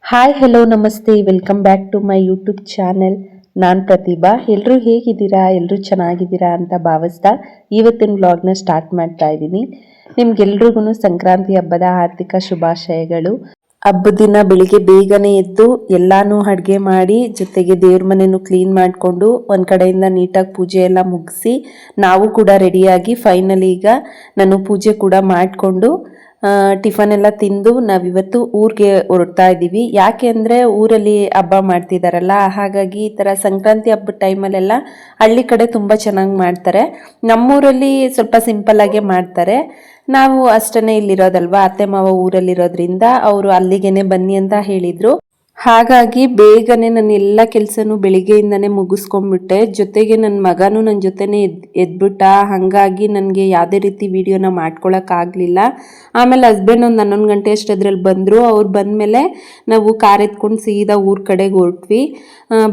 Hi hello ನಮಸ್ತೆ welcome back to my YouTube channel. ನಾನು ಪ್ರತಿಭಾ. ಎಲ್ಲರೂ ಹೇಗಿದ್ದೀರಾ? ಎಲ್ಲರೂ ಚೆನ್ನಾಗಿದ್ದೀರಾ ಅಂತ ಭಾವಿಸ್ತಾ ಇವತ್ತಿನ ವ್ಲಾಗ್ನ ಸ್ಟಾರ್ಟ್ ಮಾಡ್ತಾ ಇದ್ದೀನಿ. ನಿಮ್ಗೆಲ್ರಿಗೂ ಸಂಕ್ರಾಂತಿ ಹಬ್ಬದ ಆರ್ಥಿಕ ಶುಭಾಶಯಗಳು. ಹಬ್ಬದ ದಿನ ಬೆಳಿಗ್ಗೆ ಬೇಗನೆ ಎದ್ದು ಎಲ್ಲಾನು ಅಡುಗೆ ಮಾಡಿ ಜೊತೆಗೆ ದೇವ್ರ ಮನೆಯನ್ನು ಕ್ಲೀನ್ ಮಾಡಿಕೊಂಡು ಒಂದು ಕಡೆಯಿಂದ ನೀಟಾಗಿ ಪೂಜೆ ಎಲ್ಲ ಮುಗಿಸಿ ನಾವು ಕೂಡ ರೆಡಿಯಾಗಿ ಫೈನಲಿ ಈಗ ನಾನು ಪೂಜೆ ಕೂಡ ಮಾಡಿಕೊಂಡು ಟಿಫನ್ ಎಲ್ಲ ತಿಂದು ನಾವಿವತ್ತು ಊರಿಗೆ ಹೊರಡ್ತಾ ಇದ್ದೀವಿ. ಯಾಕೆ ಅಂದರೆ ಊರಲ್ಲಿ ಹಬ್ಬ ಮಾಡ್ತಿದ್ದಾರಲ್ಲ, ಹಾಗಾಗಿ ಈ ಥರ ಸಂಕ್ರಾಂತಿ ಹಬ್ಬದ ಟೈಮಲ್ಲೆಲ್ಲ ಹಳ್ಳಿ ಕಡೆ ತುಂಬ ಚೆನ್ನಾಗಿ ಮಾಡ್ತಾರೆ. ನಮ್ಮೂರಲ್ಲಿ ಸ್ವಲ್ಪ ಸಿಂಪಲ್ಲಾಗೆ ಮಾಡ್ತಾರೆ. ನಾವು ಅಷ್ಟೇ ಇಲ್ಲಿರೋದಲ್ವಾ, ಅತ್ತೆ ಮಾವ ಊರಲ್ಲಿರೋದ್ರಿಂದ ಅವರು ಅಲ್ಲಿಗೇನೆ ಬನ್ನಿ ಅಂತ ಹೇಳಿದರು. ಹಾಗಾಗಿ ಬೇಗನೆ ನನ್ನ ಎಲ್ಲ ಕೆಲಸನೂ ಬೆಳಿಗ್ಗೆಯಿಂದನೇ ಮುಗಿಸ್ಕೊಂಡ್ಬಿಟ್ಟೆ. ಜೊತೆಗೆ ನನ್ನ ಮಗನೂ ನನ್ನ ಜೊತೆನೇ ಎದ್ಬಿಟ್ಟ. ಹಾಗಾಗಿ ನನಗೆ ಯಾವುದೇ ರೀತಿ ವಿಡಿಯೋನ ಮಾಡ್ಕೊಳಕ್ಕಾಗಲಿಲ್ಲ. ಆಮೇಲೆ ಹಸ್ಬೆಂಡ್ ಒಂದು 11 ಗಂಟೆ ಅಷ್ಟದ್ರಲ್ಲಿ ಬಂದರು. ಅವ್ರು ಬಂದಮೇಲೆ ನಾವು ಕಾರ್ ಎತ್ಕೊಂಡು ಸೀದಾ ಊರ ಕಡೆಗೆ ಹೊರಟ್ವಿ.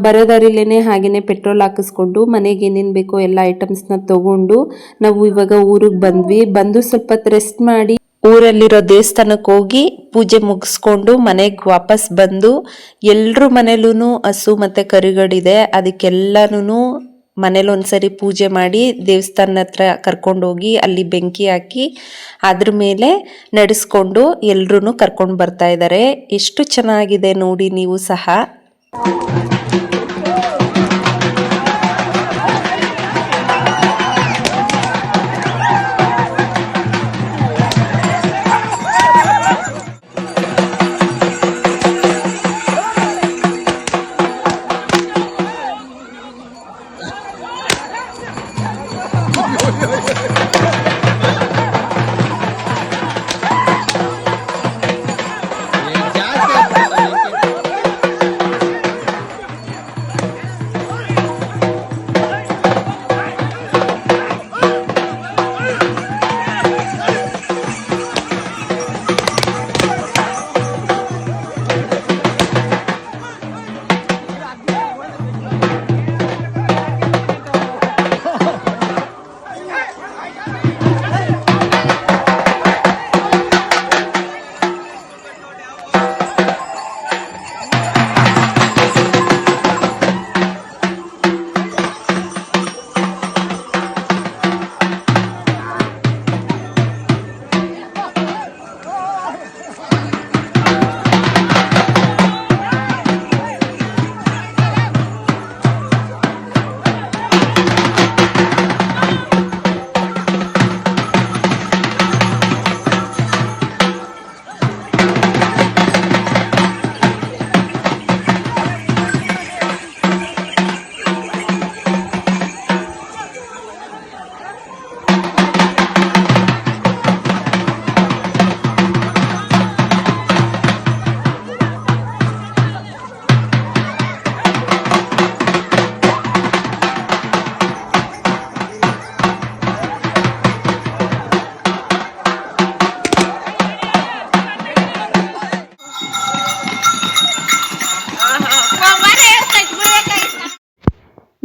ಬರೋದಾರಿಲೇ ಹಾಗೆಯೇ ಪೆಟ್ರೋಲ್ ಹಾಕಿಸ್ಕೊಂಡು ಮನೆಗೆ ಏನೇನು ಬೇಕೋ ಎಲ್ಲ ಐಟಮ್ಸ್ನ ತೊಗೊಂಡು ನಾವು ಇವಾಗ ಊರಿಗೆ ಬಂದ್ವಿ. ಬಂದು ಸ್ವಲ್ಪ ರೆಸ್ಟ್ ಮಾಡಿ ಊರಲ್ಲಿರೋ ದೇವಸ್ಥಾನಕ್ಕೆ ಹೋಗಿ ಪೂಜೆ ಮುಗಿಸ್ಕೊಂಡು ಮನೆಗೆ ವಾಪಸ್ ಬಂದು ಎಲ್ಲರೂ ಮನೇಲೂ ಹಸು ಮತ್ತು ಕರುಗಳಿದೆ. ಅದಕ್ಕೆಲ್ಲನೂ ಮನೇಲಿ ಒಂದ್ಸರಿ ಪೂಜೆ ಮಾಡಿ ದೇವಸ್ಥಾನ ಹತ್ರ ಕರ್ಕೊಂಡೋಗಿ ಅಲ್ಲಿ ಬೆಂಕಿ ಹಾಕಿ ಅದ್ರ ಮೇಲೆ ನಡೆಸ್ಕೊಂಡು ಎಲ್ಲರೂ ಕರ್ಕೊಂಡು ಬರ್ತಾ ಇದ್ದಾರೆ. ಎಷ್ಟು ಚೆನ್ನಾಗಿದೆ ನೋಡಿ ನೀವು ಸಹ.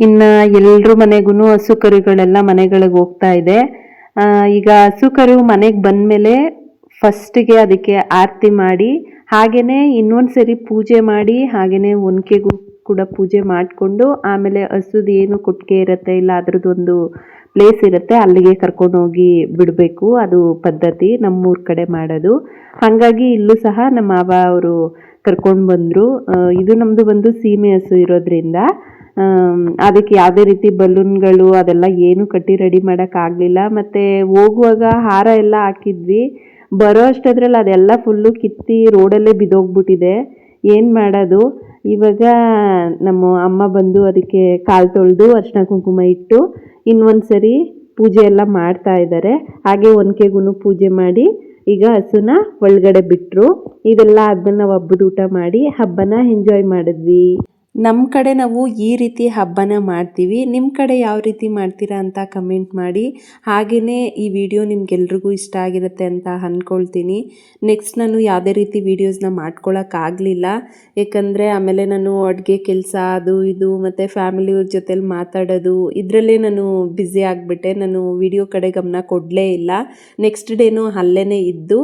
ಇನ್ನು ಎಲ್ರ ಮನೆಗೂ ಹಸು ಕರುಗಳೆಲ್ಲ ಮನೆಗಳಿಗೆ ಹೋಗ್ತಾ ಇದೆ. ಈಗ ಹಸು ಕರು ಮನೆಗೆ ಬಂದಮೇಲೆ ಫಸ್ಟಿಗೆ ಅದಕ್ಕೆ ಆರತಿ ಮಾಡಿ ಹಾಗೆಯೇ ಇನ್ನೊಂದು ಸರಿ ಪೂಜೆ ಮಾಡಿ ಹಾಗೆಯೇ ಒನಕೆಗೂ ಕೂಡ ಪೂಜೆ ಮಾಡಿಕೊಂಡು ಆಮೇಲೆ ಹಸುದು ಏನು ಕೊಟ್ಟಿಗೆ ಇರುತ್ತೆ ಇಲ್ಲ ಅದ್ರದ್ದೊಂದು ಪ್ಲೇಸ್ ಇರುತ್ತೆ ಅಲ್ಲಿಗೆ ಕರ್ಕೊಂಡೋಗಿ ಬಿಡಬೇಕು. ಅದು ಪದ್ಧತಿ ನಮ್ಮೂರ ಕಡೆ ಮಾಡೋದು. ಹಾಗಾಗಿ ಇಲ್ಲೂ ಸಹ ನಮ್ಮ ಮಾವ ಅವರು ಕರ್ಕೊಂಡು ಬಂದರು. ಇದು ನಮ್ಮದು ಒಂದು ಸೀಮೆ ಹಸು ಇರೋದ್ರಿಂದ ಅದಕ್ಕೆ ಯಾವುದೇ ರೀತಿ ಬಲೂನ್ಗಳು ಅದೆಲ್ಲ ಏನು ಕಟ್ಟಿ ರೆಡಿ ಮಾಡೋಕ್ಕಾಗಲಿಲ್ಲ. ಮತ್ತು ಹೋಗುವಾಗ ಹಾರ ಎಲ್ಲ ಹಾಕಿದ್ವಿ. ಬರೋ ಅಷ್ಟದ್ರಲ್ಲಿ ಅದೆಲ್ಲ ಫುಲ್ಲು ಕಿತ್ತಿ ರೋಡಲ್ಲೇ ಬಿದ್ದೋಗ್ಬಿಟ್ಟಿದೆ. ಏನು ಮಾಡೋದು? ಇವಾಗ ನಮ್ಮ ಅಮ್ಮ ಬಂದು ಅದಕ್ಕೆ ಕಾಲು ತೊಳೆದು ಅರಿಶಿನ ಕುಂಕುಮ ಇಟ್ಟು ಇನ್ನೊಂದು ಸರಿ ಪೂಜೆ ಎಲ್ಲ ಮಾಡ್ತಾ ಇದ್ದಾರೆ. ಹಾಗೆ ಒನಕೆಗೂ ಪೂಜೆ ಮಾಡಿ ಈಗ ಹಸುನ ಒಳಗಡೆ ಬಿಟ್ಟರು. ಇದೆಲ್ಲ ಆದ್ಮೇಲೆ ನಾವು ಹಬ್ಬದ ಊಟ ಮಾಡಿ ಹಬ್ಬನ ಎಂಜಾಯ್ ಮಾಡಿದ್ವಿ. ನಮ್ಮ ಕಡೆ ನಾವು ಈ ರೀತಿ ಹಬ್ಬನ ಮಾಡ್ತೀವಿ. ನಿಮ್ಮ ಕಡೆ ಯಾವ ರೀತಿ ಮಾಡ್ತೀರಾ ಅಂತ ಕಮೆಂಟ್ ಮಾಡಿ. ಹಾಗೆಯೇ ಈ ವಿಡಿಯೋ ನಿಮ್ಗೆಲ್ರಿಗೂ ಇಷ್ಟ ಆಗಿರುತ್ತೆ ಅಂತ ಅಂದ್ಕೊಳ್ತೀನಿ. ನೆಕ್ಸ್ಟ್ ನಾನು ಯಾವುದೇ ರೀತಿ ವೀಡಿಯೋಸ್ನ ಮಾಡ್ಕೊಳಕ್ಕಾಗಲಿಲ್ಲ. ಏಕೆಂದರೆ ಆಮೇಲೆ ನಾನು ಅಡುಗೆ ಕೆಲಸ ಅದು ಇದು ಮತ್ತು ಫ್ಯಾಮಿಲಿಯವ್ರ ಜೊತೆಲಿ ಮಾತಾಡೋದು ಇದರಲ್ಲೇ ನಾನು ಬ್ಯುಸಿ ಆಗಿಬಿಟ್ಟೆ. ನಾನು ವಿಡಿಯೋ ಕಡೆ ಗಮನ ಕೊಡಲೇ ಇಲ್ಲ. ನೆಕ್ಸ್ಟ್ ಡೇನೂ ಅಲ್ಲೇ ಇದ್ದು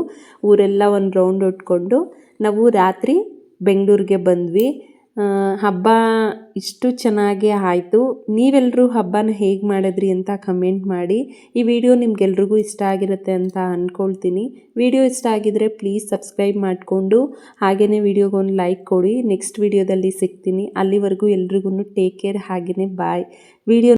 ಊರೆಲ್ಲ ಒಂದು ರೌಂಡ್ ಹೊಡ್ಕೊಂಡು ನಾವು ರಾತ್ರಿ ಬೆಂಗಳೂರಿಗೆ ಬಂದ್ವಿ. ಹಬ್ಬ ಇಷ್ಟು ಚೆನ್ನಾಗಿ ಆಯಿತು. ನೀವೆಲ್ಲರೂ ಹಬ್ಬನ ಹೇಗೆ ಮಾಡಿದ್ರಿ ಅಂತ ಕಮೆಂಟ್ ಮಾಡಿ. ಈ ವಿಡಿಯೋ ನಿಮ್ಗೆಲ್ರಿಗೂ ಇಷ್ಟ ಆಗಿರುತ್ತೆ ಅಂತ ಅಂದ್ಕೊಳ್ತೀನಿ. ವಿಡಿಯೋ ಇಷ್ಟ ಆಗಿದ್ರೆ ಪ್ಲೀಸ್ ಸಬ್ಸ್ಕ್ರೈಬ್ ಮಾಡಿಕೊಂಡು ಹಾಗೆಯೇ ವಿಡಿಯೋಗೊಂದು ಲೈಕ್ ಕೊಡಿ. ನೆಕ್ಸ್ಟ್ ವಿಡಿಯೋದಲ್ಲಿ ಸಿಗ್ತೀನಿ. ಅಲ್ಲಿವರೆಗೂ ಎಲ್ರಿಗೂ ಟೇಕ್ ಕೇರ್, ಹಾಗೆಯೇ ಬಾಯ್. ವಿಡಿಯೋ